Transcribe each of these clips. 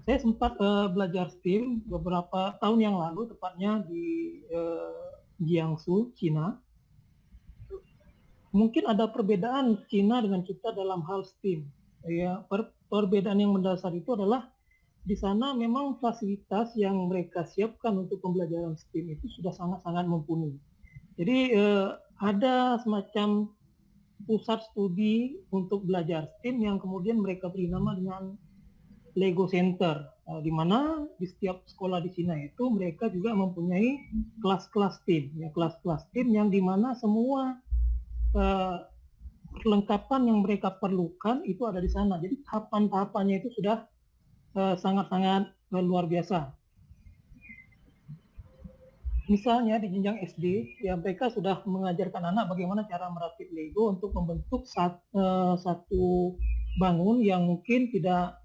Saya sempat belajar STEAM beberapa tahun yang lalu, tepatnya di Jiangsu, Cina. Mungkin ada perbedaan Cina dengan kita dalam hal STEAM. Ya, perbedaan yang mendasar itu adalah di sana memang fasilitas yang mereka siapkan untuk pembelajaran STEAM itu sudah sangat-sangat mumpuni. Jadi ada semacam pusat studi untuk belajar STEAM yang kemudian mereka beri nama dengan Lego Center, di mana di setiap sekolah di Cina itu mereka juga mempunyai kelas-kelas STEAM, ya, kelas-kelas STEAM yang di mana semua perlengkapan yang mereka perlukan itu ada di sana. Jadi tahapan-tahapannya itu sudah sangat-sangat luar biasa. Misalnya di jenjang SD, ya mereka sudah mengajarkan anak bagaimana cara merakit Lego untuk membentuk satu bangun yang mungkin tidak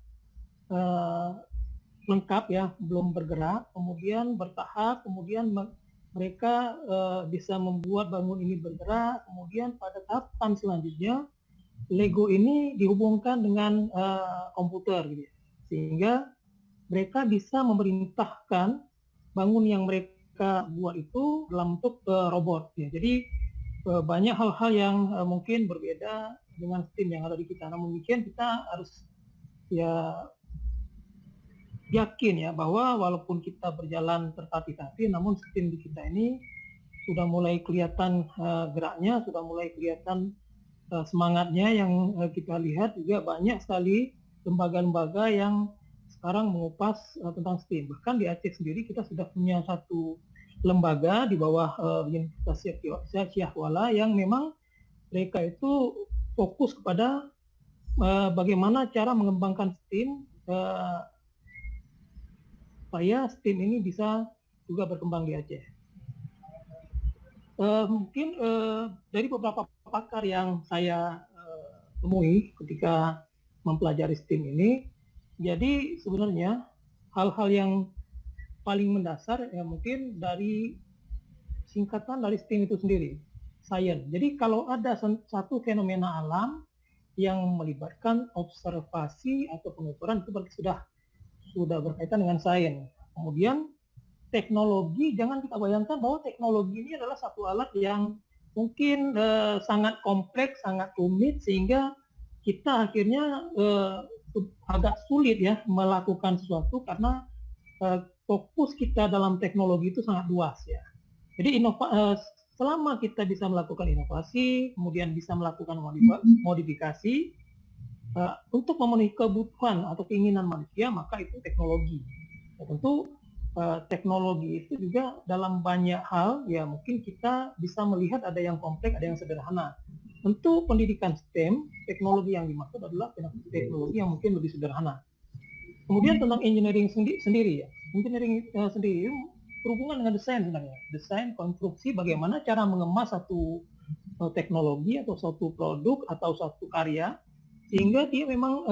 lengkap, ya, belum bergerak, kemudian bertahap, kemudian mereka bisa membuat bangun ini bergerak, kemudian pada tahapan selanjutnya Lego ini dihubungkan dengan komputer, gitu, sehingga mereka bisa memerintahkan bangun yang mereka buat itu dalam bentuk robot, ya. Jadi banyak hal-hal yang mungkin berbeda dengan STEAM yang ada di kita. Namun demikian kita harus ya yakin ya bahwa walaupun kita berjalan tertatih-tatih, namun STEAM di kita ini sudah mulai kelihatan geraknya, sudah mulai kelihatan semangatnya. Yang kita lihat juga banyak sekali lembaga-lembaga yang sekarang mengupas tentang STEAM. Bahkan di Aceh sendiri kita sudah punya satu lembaga di bawah Universitas Syahwala yang memang mereka itu fokus kepada bagaimana cara mengembangkan STEAM supaya STEAM ini bisa juga berkembang di Aceh. Mungkin dari beberapa pakar yang saya temui ketika mempelajari STEAM ini, jadi sebenarnya hal-hal yang paling mendasar ya mungkin dari singkatan dari STEAM itu sendiri, science. Jadi kalau ada satu fenomena alam yang melibatkan observasi atau pengukuran, itu berarti sudah berkaitan dengan sains. Kemudian teknologi, jangan kita bayangkan bahwa teknologi ini adalah satu alat yang mungkin sangat kompleks, sangat rumit, sehingga kita akhirnya agak sulit ya melakukan sesuatu karena fokus kita dalam teknologi itu sangat luas ya. Jadi selama kita bisa melakukan inovasi, kemudian bisa melakukan modifikasi untuk memenuhi kebutuhan atau keinginan manusia, maka itu teknologi. Ya, tentu teknologi itu juga dalam banyak hal ya mungkin kita bisa melihat ada yang kompleks, ada yang sederhana. Tentu pendidikan STEM, teknologi yang dimaksud adalah teknologi yang mungkin lebih sederhana. Kemudian tentang engineering sendiri ya, engineering sendiri berhubungan dengan desain sebenarnya, desain konstruksi, bagaimana cara mengemas satu teknologi atau suatu produk atau suatu karya sehingga dia memang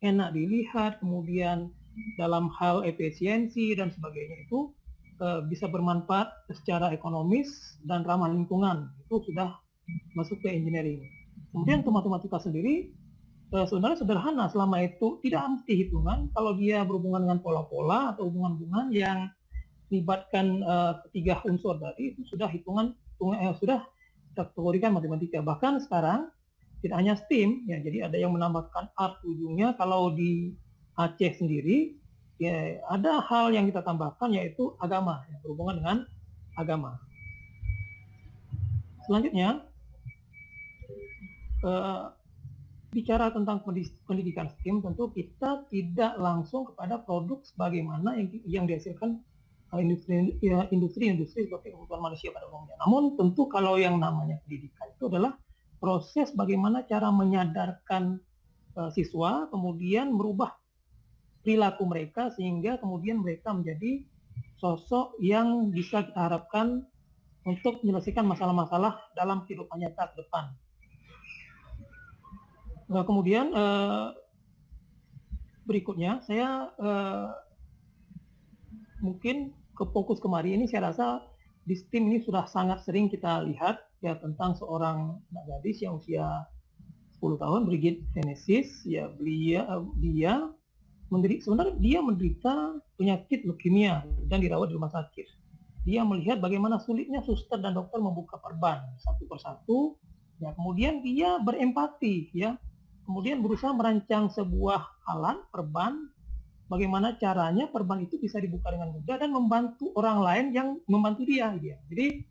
enak dilihat, kemudian dalam hal efisiensi dan sebagainya itu bisa bermanfaat secara ekonomis dan ramah lingkungan. Itu sudah masuk ke engineering. Kemudian untuk matematika sendiri sebenarnya sederhana selama itu tidak mesti hitungan. Kalau dia berhubungan dengan pola-pola atau hubungan-hubungan yang melibatkan ketiga unsur tadi, itu sudah sudah kategorikan matematika. Bahkan sekarang tidak hanya STEAM ya, jadi ada yang menambahkan art ujungnya. Kalau di Aceh sendiri ya ada hal yang kita tambahkan yaitu agama, ya, berhubungan dengan agama. Selanjutnya bicara tentang pendidikan STEAM, tentu kita tidak langsung kepada produk sebagaimana yang dihasilkan industri seperti kebutuhan manusia pada umumnya. Namun tentu kalau yang namanya pendidikan itu adalah proses bagaimana cara menyadarkan siswa, kemudian merubah perilaku mereka sehingga kemudian mereka menjadi sosok yang bisa kita harapkan untuk menyelesaikan masalah-masalah dalam kehidupan nyata ke depan. Kemudian berikutnya saya mungkin ke fokus kemari ini, saya rasa di STEAM ini sudah sangat sering kita lihat ya tentang seorang gadis yang usia 10 tahun, Brigid Genesis ya. Dia sebenarnya dia menderita penyakit leukemia dan dirawat di rumah sakit. Dia melihat bagaimana sulitnya suster dan dokter membuka perban satu persatu. Ya, kemudian dia berempati, ya, kemudian berusaha merancang sebuah alat perban, bagaimana caranya perban itu bisa dibuka dengan mudah dan membantu orang lain yang membantu dia. Jadi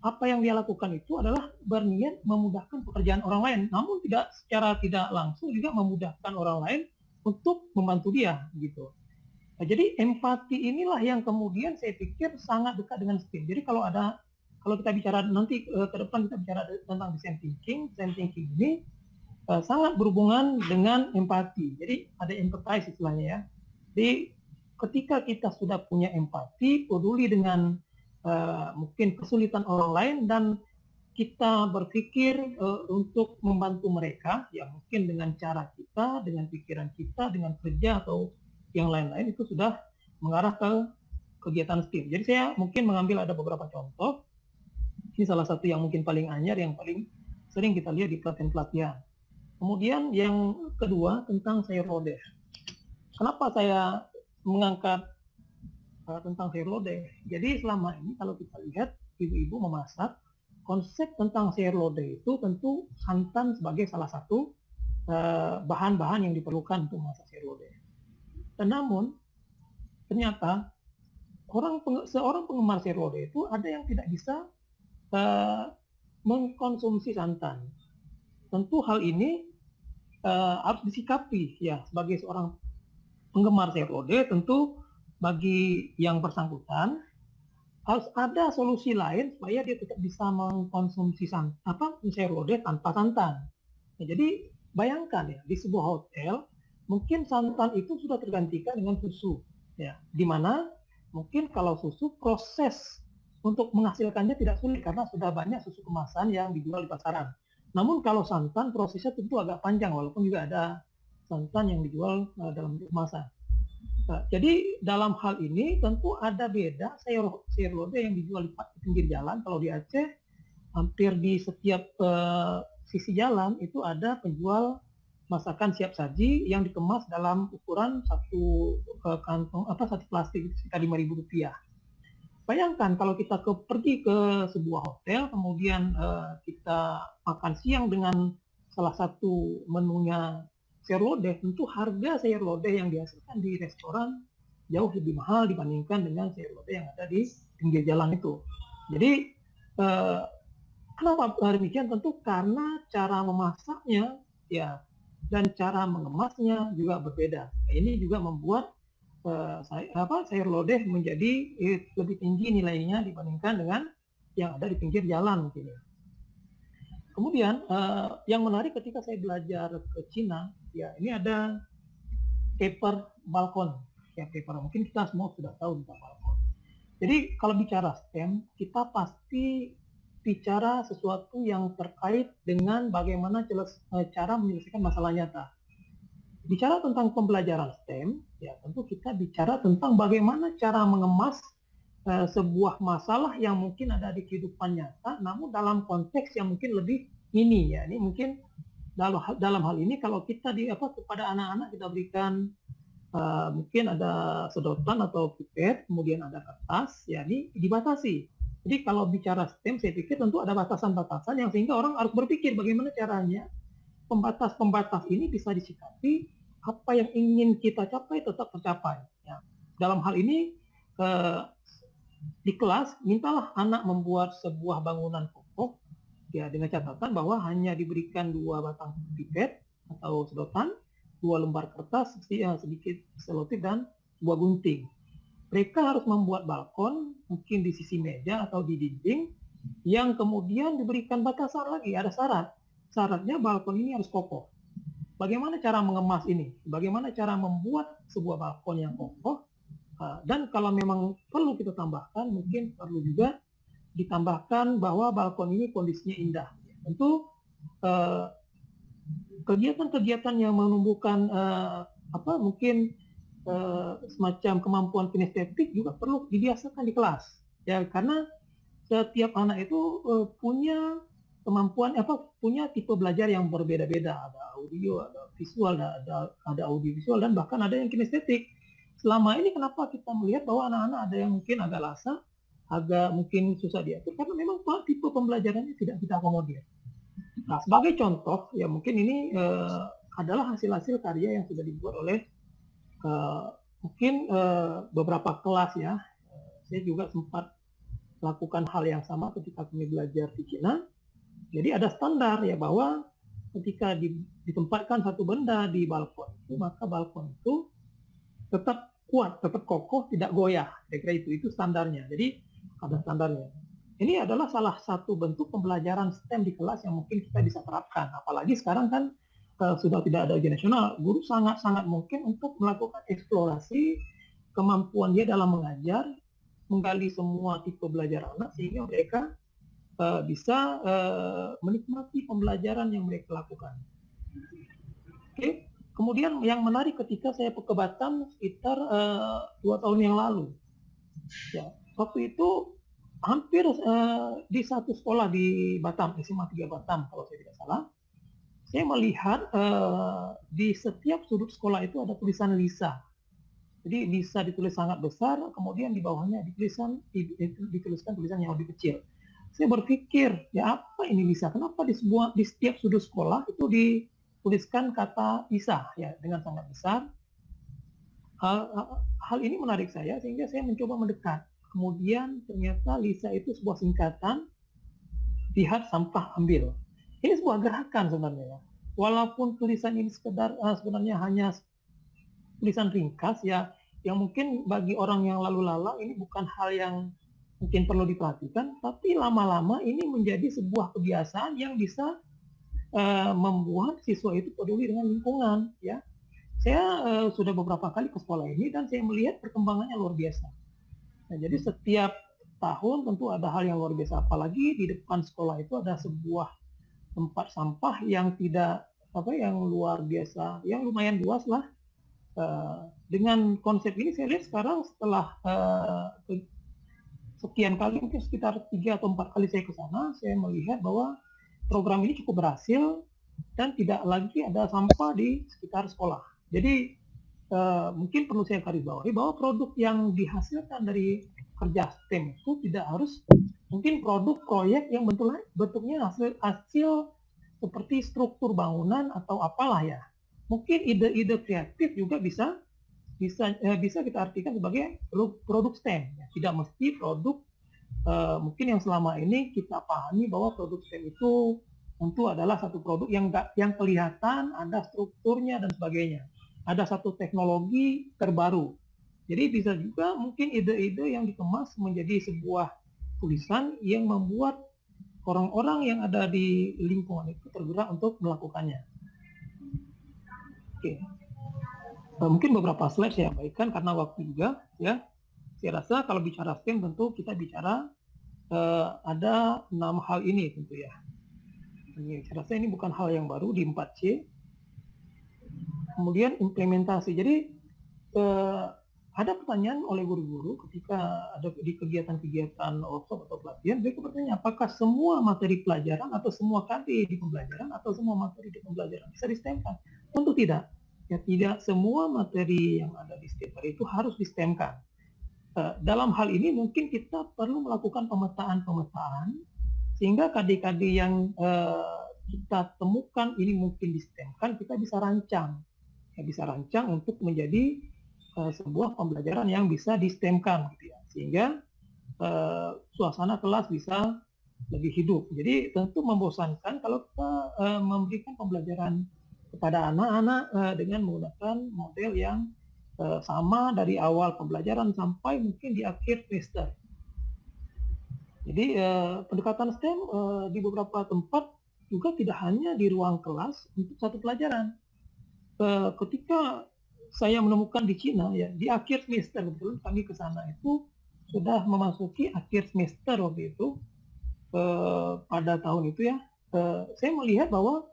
apa yang dia lakukan itu adalah berniat memudahkan pekerjaan orang lain, namun secara tidak langsung juga memudahkan orang lain untuk membantu dia, gitu. Nah, jadi empati inilah yang kemudian saya pikir sangat dekat dengan STEAM. Jadi kalau kita bicara nanti ke depan kita bicara tentang design thinking ini sangat berhubungan dengan empati. Jadi ada empathize istilahnya, ya. Jadi ketika kita sudah punya empati, peduli dengan mungkin kesulitan orang lain, dan kita berpikir untuk membantu mereka, ya mungkin dengan cara kita, dengan pikiran kita, dengan kerja atau yang lain-lain, itu sudah mengarah ke kegiatan STEAM. Jadi saya mungkin mengambil ada beberapa contoh. Ini salah satu yang mungkin paling anyar, yang paling sering kita lihat di pelatihan-pelatihan. Kemudian yang kedua tentang sayur lodeh. Kenapa saya mengangkat tentang sayur lodeh? Jadi selama ini kalau kita lihat ibu-ibu memasak, konsep tentang sayur lodeh itu tentu santan sebagai salah satu bahan-bahan yang diperlukan untuk memasak sayur lodeh. Namun ternyata seorang penggemar sayur lodeh itu ada yang tidak bisa mengkonsumsi santan. Tentu hal ini harus disikapi, ya, sebagai seorang penggemar sayur lodeh. Tentu bagi yang bersangkutan harus ada solusi lain supaya dia tetap bisa mengkonsumsi sayur lodeh tanpa santan. Nah, jadi bayangkan, ya, di sebuah hotel mungkin santan itu sudah tergantikan dengan susu, ya, dimana mungkin kalau susu proses untuk menghasilkannya tidak sulit karena sudah banyak susu kemasan yang dijual di pasaran. Namun kalau santan prosesnya tentu agak panjang, walaupun juga ada santan yang dijual dalam kemasan. Nah, jadi dalam hal ini tentu ada beda sayur lodeh yang dijual di pinggir jalan. Kalau di Aceh, hampir di setiap sisi jalan itu ada penjual masakan siap saji yang dikemas dalam ukuran satu kantong satu plastik sekitar Rp5.000. Bayangkan kalau kita pergi ke sebuah hotel, kemudian kita makan siang dengan salah satu menunya sayur lodeh, tentu harga sayur lodeh yang dihasilkan di restoran jauh lebih mahal dibandingkan dengan sayur lodeh yang ada di pinggir jalan itu. Jadi kenapa demikian? Tentu karena cara memasaknya, ya, dan cara mengemasnya juga berbeda. Ini juga membuat sayur lodeh menjadi lebih tinggi nilainya dibandingkan dengan yang ada di pinggir jalan mungkin. Kemudian yang menarik ketika saya belajar ke Cina, ya, ini ada paper balkon. Ya, paper mungkin kita semua sudah tahu tentang balkon. Jadi kalau bicara STEM, kita pasti bicara sesuatu yang terkait dengan bagaimana cara menyelesaikan masalah nyata. Bicara tentang pembelajaran STEM, ya tentu kita bicara tentang bagaimana cara mengemas sebuah masalah yang mungkin ada di kehidupan nyata, namun dalam konteks yang mungkin lebih mini, ya. Ini mungkin dalam hal ini kalau kita kepada anak-anak kita berikan mungkin ada sedotan atau pipet, kemudian ada kertas, ya, ini dibatasi. Jadi kalau bicara STEM, saya pikir tentu ada batasan-batasan yang sehingga orang harus berpikir bagaimana caranya pembatas-pembatas ini bisa disikapi, apa yang ingin kita capai tetap tercapai. Ya. Dalam hal ini di kelas mintalah anak membuat sebuah bangunan kokoh, ya, dengan catatan bahwa hanya diberikan 2 batang pipet atau sedotan, 2 lembar kertas, sedikit selotip, dan 2 gunting. Mereka harus membuat balkon mungkin di sisi meja atau di dinding yang kemudian diberikan batasan lagi, ada syarat. Syaratnya balkon ini harus kokoh. Bagaimana cara mengemas ini? Bagaimana cara membuat sebuah balkon yang kokoh? Dan kalau memang perlu kita tambahkan, mungkin perlu juga ditambahkan bahwa balkon ini kondisinya indah. Tentu kegiatan-kegiatan yang menumbuhkan mungkin semacam kemampuan kinestetik juga perlu dibiasakan di kelas. Ya, karena setiap anak itu punya kemampuan punya tipe belajar yang berbeda-beda, ada audio, ada visual, ada audio visual, dan bahkan ada yang kinestetik. Selama ini kenapa kita melihat bahwa anak-anak ada yang mungkin agak lasa, agak mungkin susah diatur, karena memang tipe pembelajarannya tidak kita akomodir. Nah, sebagai contoh, ya mungkin ini adalah hasil-hasil karya yang sudah dibuat oleh mungkin beberapa kelas ya. Saya juga sempat lakukan hal yang sama ketika kami belajar di Cina. Jadi ada standar ya bahwa ketika ditempatkan satu benda di balkon itu, maka balkon itu tetap kuat, tetap kokoh, tidak goyah. Kira-kira itu standarnya. Jadi ada standarnya. Ini adalah salah satu bentuk pembelajaran STEM di kelas yang mungkin kita bisa terapkan. Apalagi sekarang kan sudah tidak ada ujian nasional, guru sangat-sangat mungkin untuk melakukan eksplorasi kemampuan dia dalam mengajar, menggali semua tipe belajar anak sehingga mereka bisa menikmati pembelajaran yang mereka lakukan. Oke. Kemudian yang menarik ketika saya ke Batam sekitar 2 tahun yang lalu, ya waktu itu hampir di satu sekolah di Batam, SMA 3 Batam kalau saya tidak salah, saya melihat di setiap sudut sekolah itu ada tulisan Lisa. Jadi Lisa ditulis sangat besar, kemudian di bawahnya dituliskan tulisan yang lebih kecil. Saya berpikir, ya apa ini Lisa? Kenapa di setiap sudut sekolah itu dituliskan kata Lisa ya dengan sangat besar? Hal ini menarik saya sehingga saya mencoba mendekat. Kemudian ternyata Lisa itu sebuah singkatan lihat, sampah, ambil. Ini sebuah gerakan sebenarnya ya. Walaupun tulisan ini sebenarnya hanya tulisan ringkas ya, yang mungkin bagi orang yang lalu lalang ini bukan hal yang mungkin perlu diperhatikan, tapi lama-lama ini menjadi sebuah kebiasaan yang bisa membuat siswa itu peduli dengan lingkungan ya. Saya sudah beberapa kali ke sekolah ini dan saya melihat perkembangannya luar biasa. Nah, jadi setiap tahun tentu ada hal yang luar biasa, apalagi di depan sekolah itu ada sebuah tempat sampah yang yang luar biasa, yang lumayan luas lah. Dengan konsep ini saya lihat sekarang setelah sekian kali, mungkin sekitar 3 atau 4 kali saya ke sana, saya melihat bahwa program ini cukup berhasil dan tidak lagi ada sampah di sekitar sekolah. Jadi mungkin perlu saya garis bawahi bahwa produk yang dihasilkan dari kerja STEM itu tidak harus mungkin produk proyek yang bentuknya hasil seperti struktur bangunan atau apalah ya. Mungkin ide-ide kreatif juga bisa kita artikan sebagai produk STEM. Ya. Tidak mesti produk mungkin yang selama ini kita pahami bahwa produk STEM itu tentu adalah satu produk yang kelihatan, ada strukturnya dan sebagainya. Ada satu teknologi terbaru. Jadi bisa juga mungkin ide-ide yang dikemas menjadi sebuah tulisan yang membuat orang-orang yang ada di lingkungan itu tergerak untuk melakukannya. Oke. Mungkin beberapa slide saya abaikan karena waktu juga ya. Saya rasa kalau bicara STEM tentu kita bicara ada 6 hal ini tentu ya. Saya rasa ini bukan hal yang baru di 4C. Kemudian implementasi. Jadi ada pertanyaan oleh guru-guru ketika ada di kegiatan-kegiatan workshop atau pelatihan, mereka bertanya apakah semua materi pelajaran atau semua KD di pembelajaran atau semua materi di pembelajaran bisa di-STEM-kan? Tentu tidak. Ya, tidak semua materi yang ada di setiap hari itu harus di-STEM-kan. Dalam hal ini mungkin kita perlu melakukan pemetaan sehingga KD-KD yang kita temukan ini mungkin di-STEM-kan, kita bisa rancang. Ya, bisa rancang untuk menjadi sebuah pembelajaran yang bisa di-STEM-kan gitu ya. Sehingga suasana kelas bisa lebih hidup. Jadi tentu membosankan kalau kita memberikan pembelajaran kepada anak-anak dengan menggunakan model yang sama dari awal pembelajaran sampai mungkin di akhir semester. Jadi pendekatan STEM di beberapa tempat juga tidak hanya di ruang kelas untuk satu pelajaran. Ketika saya menemukan di Cina ya, di akhir semester betul kami ke sana itu sudah memasuki akhir semester waktu itu pada tahun itu ya. Saya melihat bahwa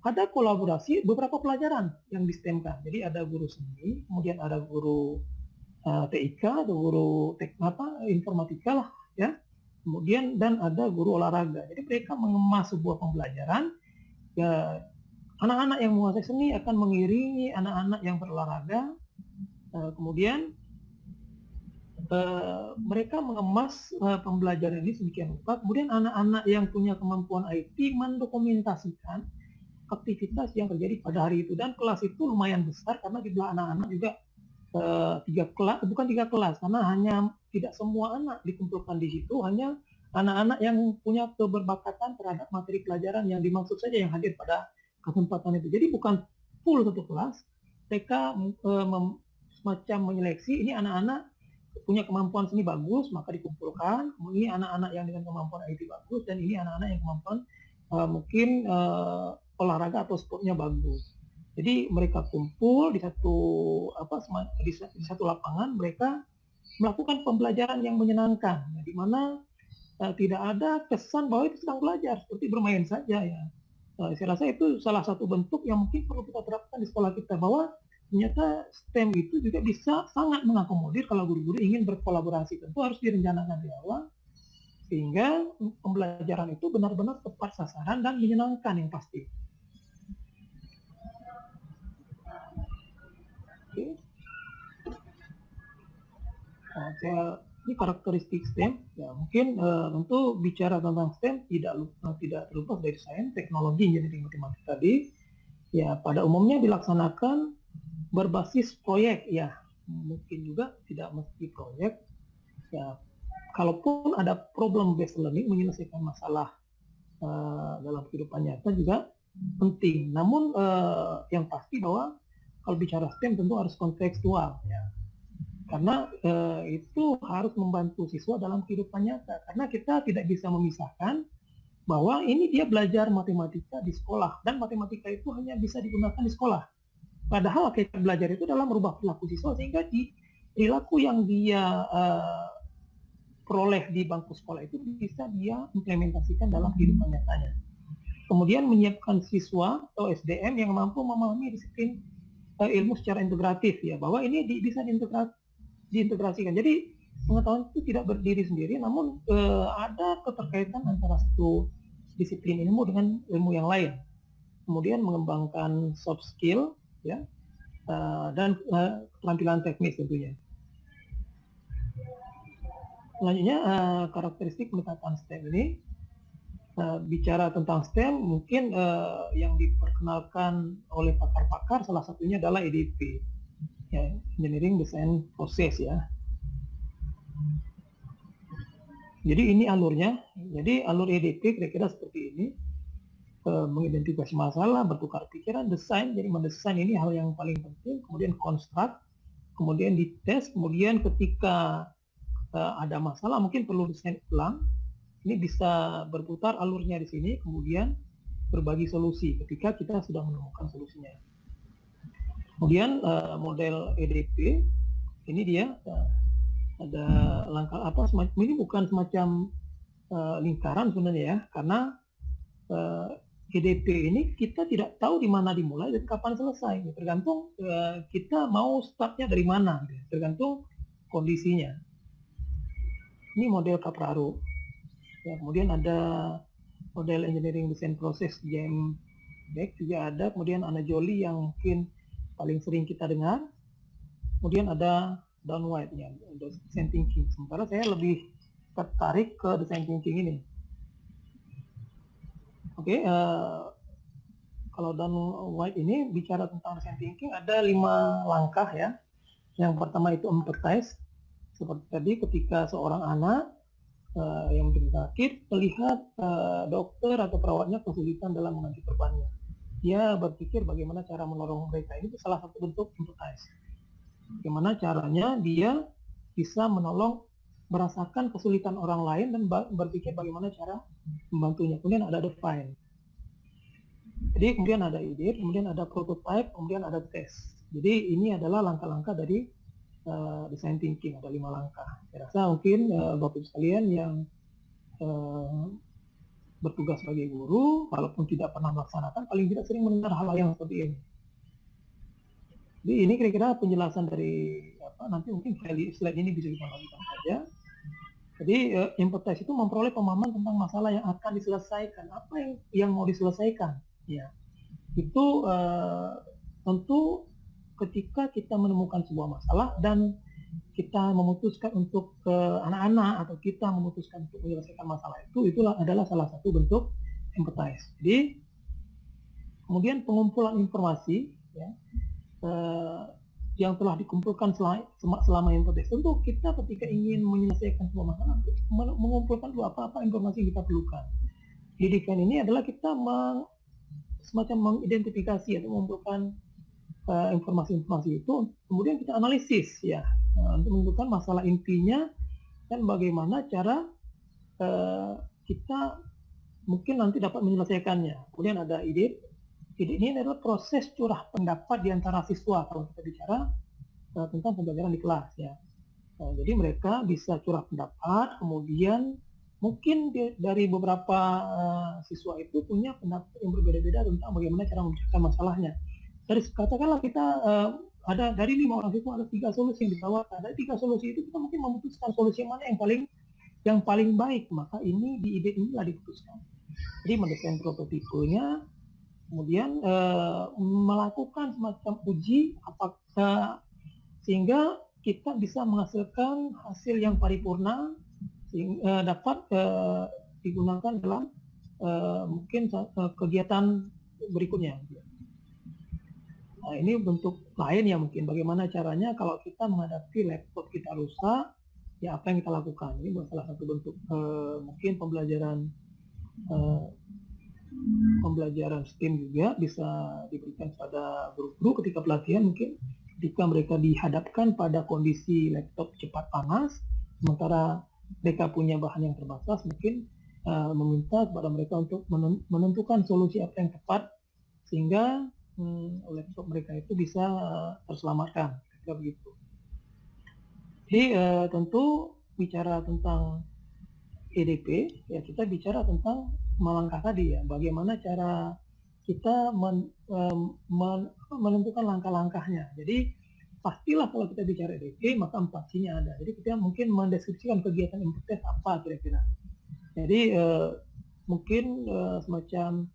ada kolaborasi beberapa pelajaran yang di-STEM-kan. Jadi ada guru seni, kemudian ada guru TIK, ada guru informatika lah ya. kemudian dan ada guru olahraga. Jadi mereka mengemas sebuah pembelajaran, ya, anak-anak yang menguasai seni akan mengiringi anak-anak yang berolahraga, kemudian mereka mengemas pembelajaran ini sedemikian rupa, kemudian anak-anak yang punya kemampuan IT mendokumentasikan aktivitas yang terjadi pada hari itu, dan kelas itu lumayan besar karena jumlah anak-anak juga bukan tiga kelas, karena hanya tidak semua anak dikumpulkan di situ, hanya anak-anak yang punya keberbakatan terhadap materi pelajaran yang dimaksud saja yang hadir pada kesempatan itu. Jadi bukan full satu kelas, mereka semacam menyeleksi, ini anak-anak punya kemampuan seni bagus, maka dikumpulkan, kemudian anak-anak yang dengan kemampuan IT bagus, dan ini anak-anak yang kemampuan mungkin olahraga atau sportnya bagus. Jadi mereka kumpul di satu lapangan, mereka melakukan pembelajaran yang menyenangkan, di mana tidak ada kesan bahwa itu sedang belajar, seperti bermain saja ya. Saya rasa itu salah satu bentuk yang mungkin perlu kita terapkan di sekolah kita, bahwa ternyata STEM itu juga bisa sangat mengakomodir kalau guru-guru ingin berkolaborasi. Tentu harus direncanakan di awal, sehingga pembelajaran itu benar-benar tepat sasaran dan menyenangkan yang pasti. Oke. Ini karakteristik STEM. Ya, mungkin tentu bicara tentang STEM tidak terlepas dari sains, teknologi, engineering, matematika tadi. Ya, pada umumnya dilaksanakan berbasis proyek, ya. Mungkin juga tidak mesti proyek. Ya, kalaupun ada problem based learning, menyelesaikan masalah dalam kehidupan nyata juga penting. Namun yang pasti bahwa kalau bicara STEM tentu harus kontekstual, ya. Karena itu harus membantu siswa dalam kehidupan nyata. Karena kita tidak bisa memisahkan bahwa ini dia belajar matematika di sekolah, dan matematika itu hanya bisa digunakan di sekolah. Padahal kita belajar itu dalam merubah perilaku siswa, sehingga di perilaku yang dia peroleh di bangku sekolah itu bisa dia implementasikan dalam kehidupan nyatanya. Kemudian menyiapkan siswa atau SDM yang mampu memahami disiplin ilmu secara integratif, ya, bahwa ini bisa diintegrasikan. Jadi pengetahuan itu tidak berdiri sendiri, namun ada keterkaitan antara satu disiplin ilmu dengan ilmu yang lain. Kemudian mengembangkan soft skill, ya, dan keterampilan teknis tentunya. Selanjutnya karakteristik pendekatan STEM ini. Bicara tentang STEM, mungkin yang diperkenalkan oleh pakar-pakar salah satunya adalah EDP, ya, Engineering Design Process, ya. Jadi ini alurnya. Jadi alur EDP kira-kira seperti ini. Mengidentifikasi masalah, bertukar pikiran, desain. Jadi mendesain ini hal yang paling penting. Kemudian konstruk, kemudian dites, kemudian ketika ada masalah mungkin perlu desain ulang. Ini bisa berputar alurnya di sini, kemudian berbagi solusi ketika kita sudah menemukan solusinya. Kemudian model EDP ini dia ada langkah apa, ini bukan semacam lingkaran sebenarnya, ya, karena EDP ini kita tidak tahu di mana dimulai dan kapan selesai, tergantung kita mau startnya dari mana, tergantung kondisinya. Ini model Kapraru. Ya, kemudian ada model Engineering Design Process JMBEK juga ada, kemudian Anajoli yang mungkin paling sering kita dengar, kemudian ada Don White, ya, Design Thinking. Sementara saya lebih tertarik ke Design Thinking ini. Oke, kalau Don White ini bicara tentang Design Thinking ada 5 langkah, ya. Yang pertama itu empathize, seperti tadi ketika seorang anak yang sakit melihat dokter atau perawatnya kesulitan dalam mengganti perbannya, dia berpikir bagaimana cara menolong mereka. Ini salah satu bentuk empathize. Bagaimana caranya dia bisa menolong, merasakan kesulitan orang lain dan berpikir bagaimana cara membantunya. Kemudian ada define. Jadi kemudian ada ide, kemudian ada prototype, kemudian ada test. Jadi ini adalah langkah-langkah dari design thinking, ada 5 langkah. Saya rasa mungkin Bapak Ibu sekalian yang bertugas sebagai guru, walaupun tidak pernah melaksanakan, paling tidak sering mendengar hal yang seperti ini. Jadi ini kira-kira penjelasan dari nanti mungkin slide ini bisa kita lanjutkan saja. Jadi empathize itu memperoleh pemahaman tentang masalah yang akan diselesaikan, apa yang mau diselesaikan. Ya, itu tentu ketika kita menemukan sebuah masalah dan kita memutuskan untuk anak-anak atau kita memutuskan untuk menyelesaikan masalah itu, itulah adalah salah satu bentuk empathize. Jadi kemudian pengumpulan informasi ya, yang telah dikumpulkan selama empathize. Tentu kita ketika ingin menyelesaikan sebuah masalah mengumpulkan dulu apa informasi yang kita perlukan. Di define ini adalah kita semacam mengidentifikasi atau mengumpulkan informasi-informasi itu, kemudian kita analisis ya untuk menentukan masalah intinya dan bagaimana cara kita mungkin nanti dapat menyelesaikannya. Kemudian ada ide ini adalah proses curah pendapat di antara siswa kalau kita bicara tentang pembelajaran di kelas ya. Jadi mereka bisa curah pendapat, kemudian mungkin dari beberapa siswa itu punya pendapat yang berbeda-beda tentang bagaimana cara memecahkan masalahnya. Dari katakanlah kita ada dari 5 orang siswa ada 3 solusi yang ditawarkan. Dari 3 solusi itu kita mungkin memutuskan solusi mana yang paling baik, maka ini di ide inilah diputuskan. Jadi mendesain prototipenya, kemudian melakukan semacam uji apakah sehingga kita bisa menghasilkan hasil yang paripurna sehingga dapat digunakan dalam mungkin kegiatan berikutnya. Nah, ini bentuk lain ya mungkin bagaimana caranya kalau kita menghadapi laptop kita rusak, ya apa yang kita lakukan. Ini salah satu bentuk mungkin pembelajaran STEM juga bisa diberikan pada guru-guru ketika pelatihan, mungkin ketika mereka dihadapkan pada kondisi laptop cepat panas, sementara mereka punya bahan yang terbatas, mungkin meminta kepada mereka untuk menentukan solusi apa yang tepat sehingga laptop mereka itu bisa terselamatkan, kira begitu. Jadi tentu bicara tentang EDP, ya kita bicara tentang melangkah tadi ya, bagaimana cara kita menentukan langkah-langkahnya. Jadi pastilah kalau kita bicara EDP maka 4 C-nya ada. Jadi kita mungkin mendeskripsikan kegiatan empathize apa kira-kira. Jadi mungkin semacam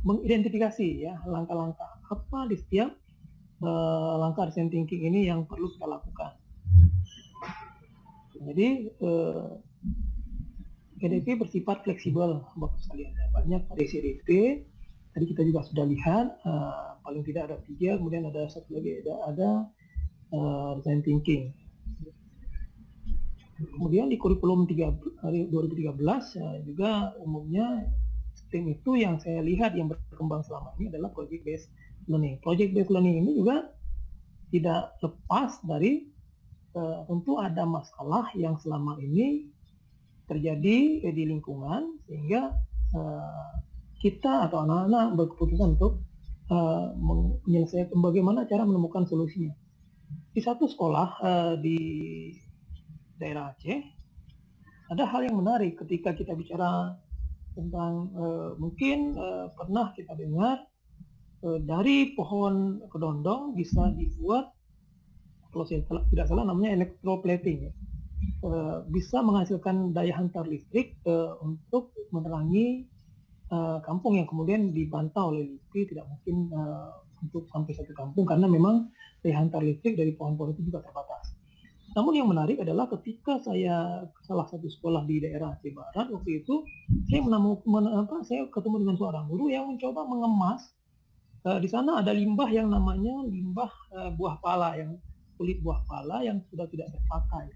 mengidentifikasi ya langkah-langkah apa di setiap langkah design thinking ini yang perlu kita lakukan. Jadi EDP bersifat fleksibel, Bapak sekalian. Banyak variasi EDP. Tadi kita juga sudah lihat paling tidak ada 3, kemudian ada satu lagi ada design thinking. Kemudian di kurikulum 2013 juga umumnya STEM itu yang saya lihat yang berkembang selama ini adalah project based learning. Project based learning ini juga tidak lepas dari tentu ada masalah yang selama ini terjadi di lingkungan sehingga kita atau anak-anak berkeputusan untuk menyelesaikan bagaimana cara menemukan solusinya. Di satu sekolah di daerah Aceh ada hal yang menarik ketika kita bicara tentang mungkin pernah kita dengar dari pohon kedondong bisa dibuat, kalau saya tidak salah namanya electroplating, bisa menghasilkan daya hantar listrik untuk menerangi kampung yang kemudian dibantau oleh listrik, tidak mungkin untuk sampai satu kampung karena memang daya hantar listrik dari pohon-pohon itu juga terbatas. Namun yang menarik adalah ketika saya ke salah satu sekolah di daerah Aceh Barat waktu itu, saya ketemu dengan seorang guru yang mencoba mengemas. Di sana ada limbah yang namanya limbah buah pala, yang kulit buah pala yang sudah tidak terpakai.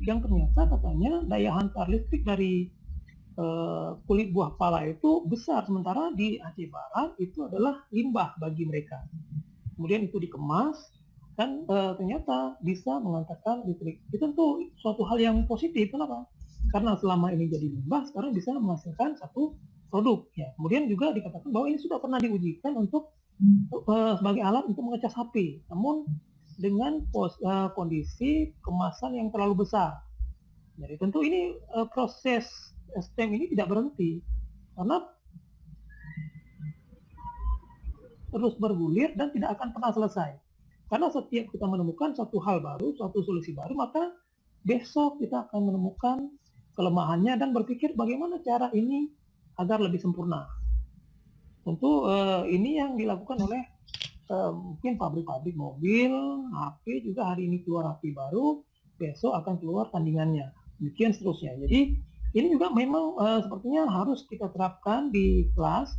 Yang ternyata katanya daya hantar listrik dari kulit buah pala itu besar, sementara di Aceh Barat itu adalah limbah bagi mereka. Kemudian itu dikemas dan ternyata bisa mengantarkan listrik. Itu tentu suatu hal yang positif. Kenapa? Karena selama ini jadi limbah, sekarang bisa menghasilkan satu produk. Ya. Kemudian juga dikatakan bahwa ini sudah pernah diujikan untuk sebagai alat untuk mengecas HP, namun dengan kondisi kemasan yang terlalu besar. Jadi tentu ini proses STEM ini tidak berhenti karena terus bergulir dan tidak akan pernah selesai. Karena setiap kita menemukan satu hal baru, satu solusi baru, maka besok kita akan menemukan kelemahannya dan berpikir bagaimana cara ini agar lebih sempurna. Tentu ini yang dilakukan oleh mungkin pabrik-pabrik mobil, HP juga hari ini keluar HP baru, besok akan keluar tandingannya. Demikian seterusnya. Jadi ini juga memang sepertinya harus kita terapkan di kelas.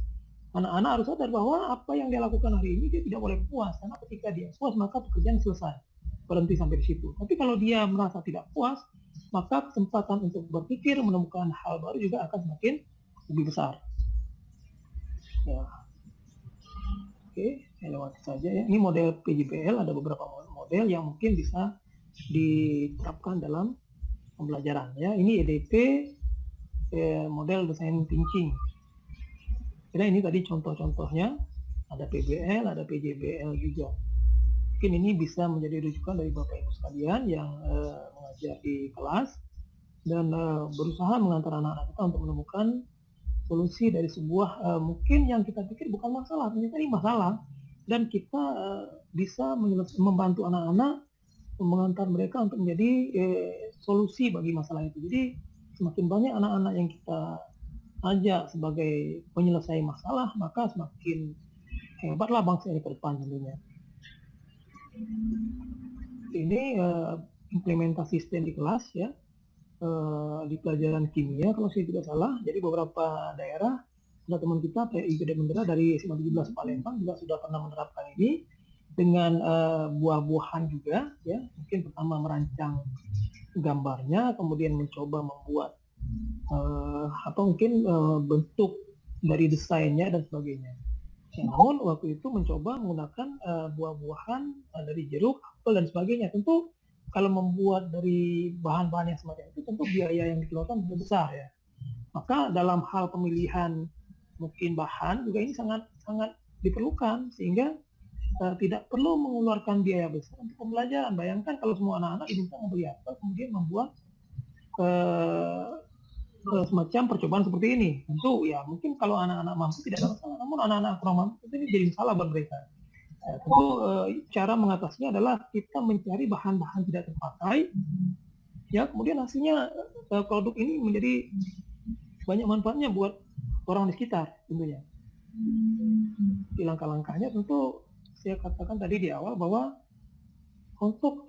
Anak-anak harus sadar bahwa apa yang dia lakukan hari ini dia tidak boleh puas, karena ketika dia puas maka pekerjaan selesai, berhenti sampai di situ. Tapi kalau dia merasa tidak puas, maka kesempatan untuk berpikir menemukan hal baru juga akan semakin lebih besar. Ya. Oke, saya lewati saja ya. Ini model PJBL, ada beberapa model yang mungkin bisa diterapkan dalam pembelajaran ya. Ini EDP, model design thinking. Kira ini tadi contoh-contohnya, ada PBL, ada PJBL juga. Mungkin ini bisa menjadi rujukan dari Bapak Ibu sekalian yang mengajar di kelas dan berusaha mengantar anak-anak kita untuk menemukan solusi dari sebuah mungkin yang kita pikir bukan masalah, ternyata ini masalah, dan kita bisa membantu anak-anak, mengantar mereka untuk menjadi solusi bagi masalah itu. Jadi semakin banyak anak-anak yang kita ajak sebagai penyelesai masalah, maka semakin hebatlah bangsa ini ke depan tentunya. Ini implementasi STEM di kelas ya, di pelajaran kimia kalau saya tidak salah. Jadi beberapa daerah, ada teman kita IPD Mendera dari SMA 17 Palembang juga sudah pernah menerapkan ini dengan buah-buahan juga ya. Mungkin pertama merancang gambarnya, kemudian mencoba membuat atau mungkin bentuk dari desainnya dan sebagainya. Namun waktu itu mencoba menggunakan buah-buahan dari jeruk, apel dan sebagainya. Tentu kalau membuat dari bahan-bahan yang semacam itu tentu biaya yang dikeluarkan lebih besar ya. Maka dalam hal pemilihan mungkin bahan juga ini sangat diperlukan, sehingga tidak perlu mengeluarkan biaya besar untuk pembelajaran. Bayangkan kalau semua anak-anak diminta membeli apel, kemudian membuat semacam percobaan seperti ini. Tentu ya mungkin kalau anak-anak mampu tidak ada masalah, namun anak-anak kurang mampu itu ini jadi masalah buat mereka. Tentu cara mengatasinya adalah kita mencari bahan-bahan tidak terpakai, ya kemudian hasilnya produk ini menjadi banyak manfaatnya buat orang di sekitar tentunya. Di langkah-langkahnya tentu saya katakan tadi di awal bahwa untuk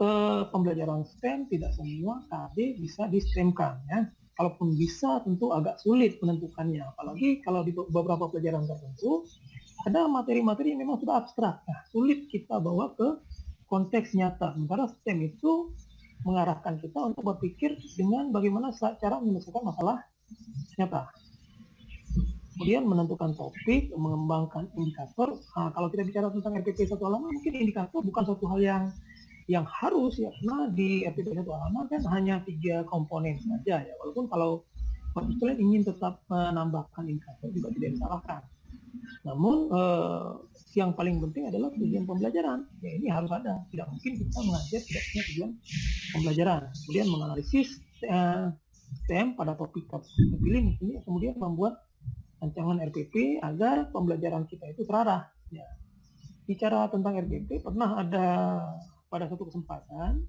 pembelajaran STEM tidak semua KD bisa di STEM-kan ya. Kalaupun bisa tentu agak sulit menentukannya, apalagi kalau di beberapa pelajaran tertentu ada materi-materi yang memang sudah abstrak, nah, sulit kita bawa ke konteks nyata. Sementara STEM itu mengarahkan kita untuk berpikir dengan bagaimana cara menyelesaikan masalah nyata. Kemudian menentukan topik, mengembangkan indikator. Nah, kalau kita bicara tentang RPP satu halaman, mungkin indikator bukan suatu hal yang harus ya, karena di RPP satu halaman kan hanya 3 komponen saja ya. Walaupun kalau Bapak ingin tetap menambahkan indikator juga tidak disalahkan. Namun yang paling penting adalah tujuan pembelajaran. Ya ini harus ada. Tidak mungkin kita mengajar tidak punya tujuan pembelajaran. Kemudian menganalisis STEM pada topik terpilih, kemudian membuat rancangan RPP agar pembelajaran kita itu terarah. Ya. Bicara tentang RPP, pernah ada pada satu kesempatan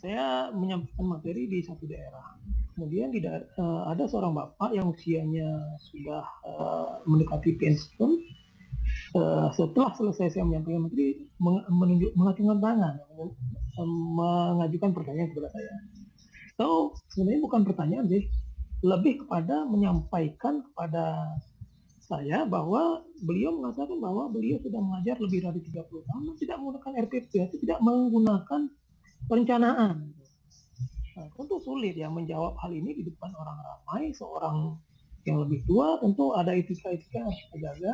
saya menyampaikan materi di satu daerah. Kemudian ada seorang bapak yang usianya sudah mendekati pensiun. Setelah selesai saya menyampaikan materi, mengacungkan tangan, mengajukan pertanyaan kepada saya. So sebenarnya bukan pertanyaan sih, lebih kepada menyampaikan kepada saya bahwa beliau mengatakan bahwa beliau sudah mengajar lebih dari 30 tahun dan tidak menggunakan RPP, tidak menggunakan perencanaan. Nah, tentu sulit ya menjawab hal ini di depan orang ramai, seorang yang lebih tua, tentu ada etika-etika yang harus kita jaga,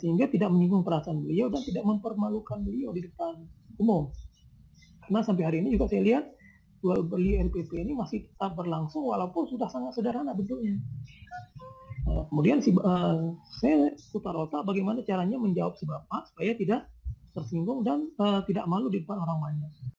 sehingga tidak menyinggung perasaan beliau dan tidak mempermalukan beliau di depan umum. Karena sampai hari ini juga saya lihat beli RPP ini masih tetap berlangsung walaupun sudah sangat sederhana bentuknya. Kemudian saya putar otak bagaimana caranya menjawab si bapak supaya tidak tersinggung dan tidak malu di depan orang banyak.